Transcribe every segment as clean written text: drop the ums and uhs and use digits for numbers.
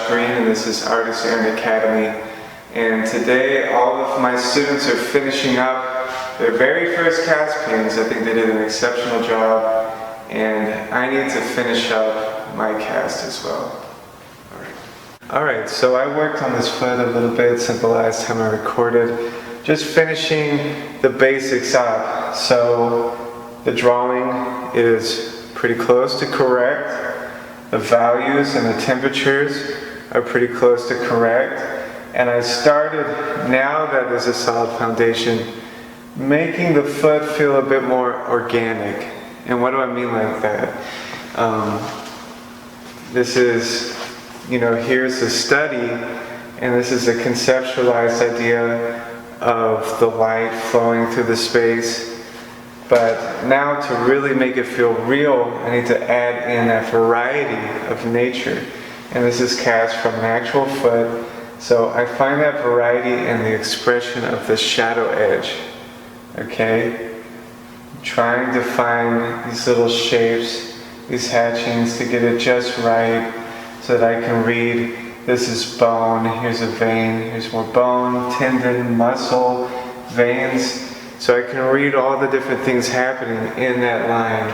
Green, and this is Artist Aaron Academy. And today all of my students are finishing up their very first cast paintings. I think they did an exceptional job, and I need to finish up my cast as well. Alright, so I worked on this foot a little bit since the last time I recorded, just finishing the basics up. So the drawing is pretty close to correct. The values and the temperatures are pretty close to correct. And I started, now that there's a solid foundation, making the foot feel a bit more organic. And what do I mean like that? This is, here's the study, and this is a conceptualized idea of the light flowing through the space. But now to really make it feel real, I need to add in that variety of nature. And this is cast from an actual foot. So I find that variety in the expression of the shadow edge. Okay? I'm trying to find these little shapes, these hatchings, to get it just right so that I can read, this is bone, here's a vein, here's more bone, tendon, muscle, veins. So I can read all the different things happening in that line.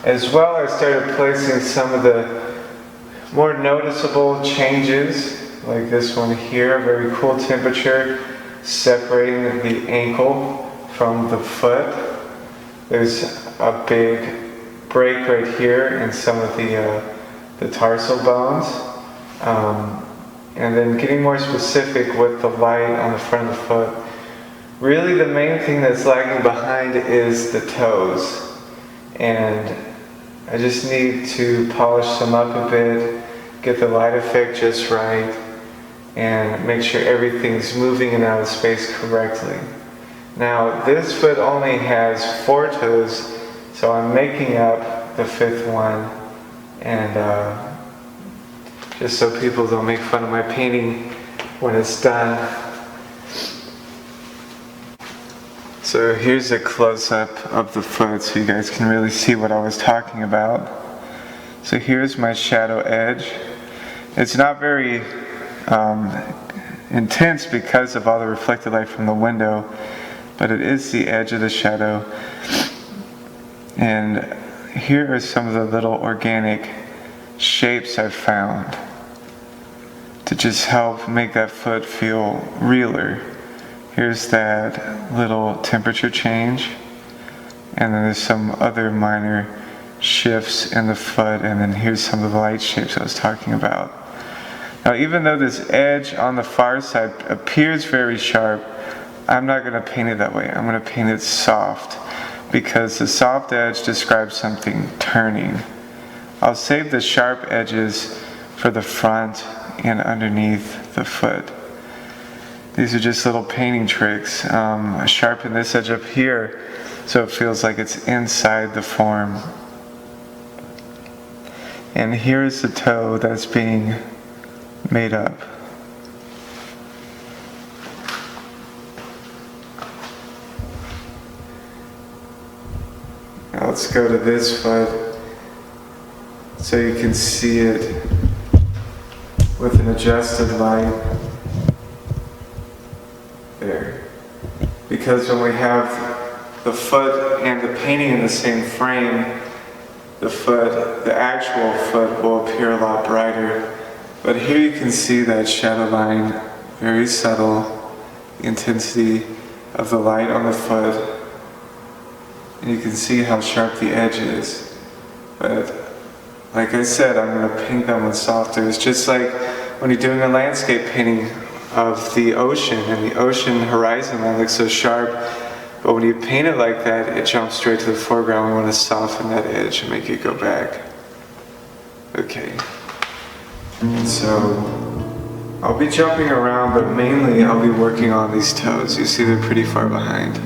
As well, I started placing some of the more noticeable changes, like this one here, very cool temperature, separating the ankle from the foot. There's a big break right here in some of the tarsal bones. And then getting more specific with the light on the front of the foot. Really the main thing that's lagging behind is the toes. And I just need to polish them up a bit, get the light effect just right, and make sure everything's moving in and out of space correctly. Now this foot only has 4 toes, so I'm making up the 5th one, and just so people don't make fun of my painting when it's done. So here's a close-up of the foot so you guys can really see what I was talking about. So here's my shadow edge. It's not very intense because of all the reflected light from the window, but it is the edge of the shadow. And here are some of the little organic shapes I've found to just help make that foot feel realer. Here's that little temperature change, and then there's some other minor shifts in the foot, and then here's some of the light shapes I was talking about. Now even though this edge on the far side appears very sharp, I'm not going to paint it that way. I'm going to paint it soft, because the soft edge describes something turning. I'll save the sharp edges for the front and underneath the foot. These are just little painting tricks. I sharpen this edge up here so it feels like it's inside the form. And here's the toe that's being made up. Now let's go to this foot so you can see it with an adjusted light. There. Because when we have the foot and the painting in the same frame, the actual foot will appear a lot brighter. But here you can see that shadow line, very subtle, the intensity of the light on the foot. And you can see how sharp the edge is. But like I said, I'm going to paint that one softer. It's just like when you're doing a landscape painting of the ocean, and the ocean horizon line looks so sharp, but when you paint it like that, it jumps straight to the foreground. We want to soften that edge and make it go back. Okay. So I'll be jumping around, but mainly I'll be working on these toes. You see they're pretty far behind.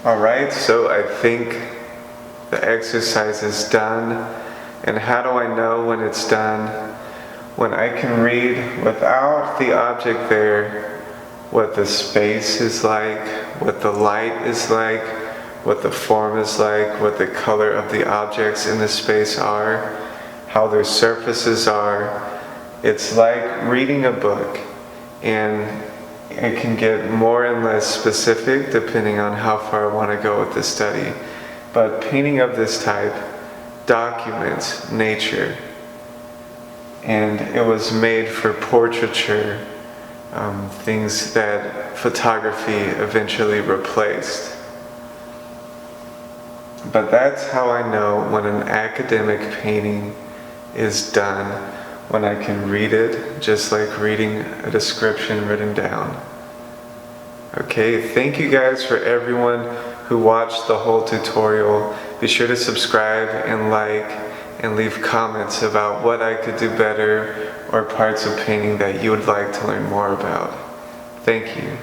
All right, so I think the exercise is done. And how do I know when it's done? When I can read without the object there what the space is like, what the light is like, what the form is like, what the color of the objects in the space are, how their surfaces are. It's like reading a book, and it can get more and less specific depending on how far I want to go with the study. But painting of this type documents nature, and it was made for portraiture, things that photography eventually replaced. But that's how I know when an academic painting is done, when I can read it just like reading a description written down. Okay, thank you guys for everyone who watched the whole tutorial. Be sure to subscribe and like and leave comments about what I could do better or parts of painting that you would like to learn more about. Thank you.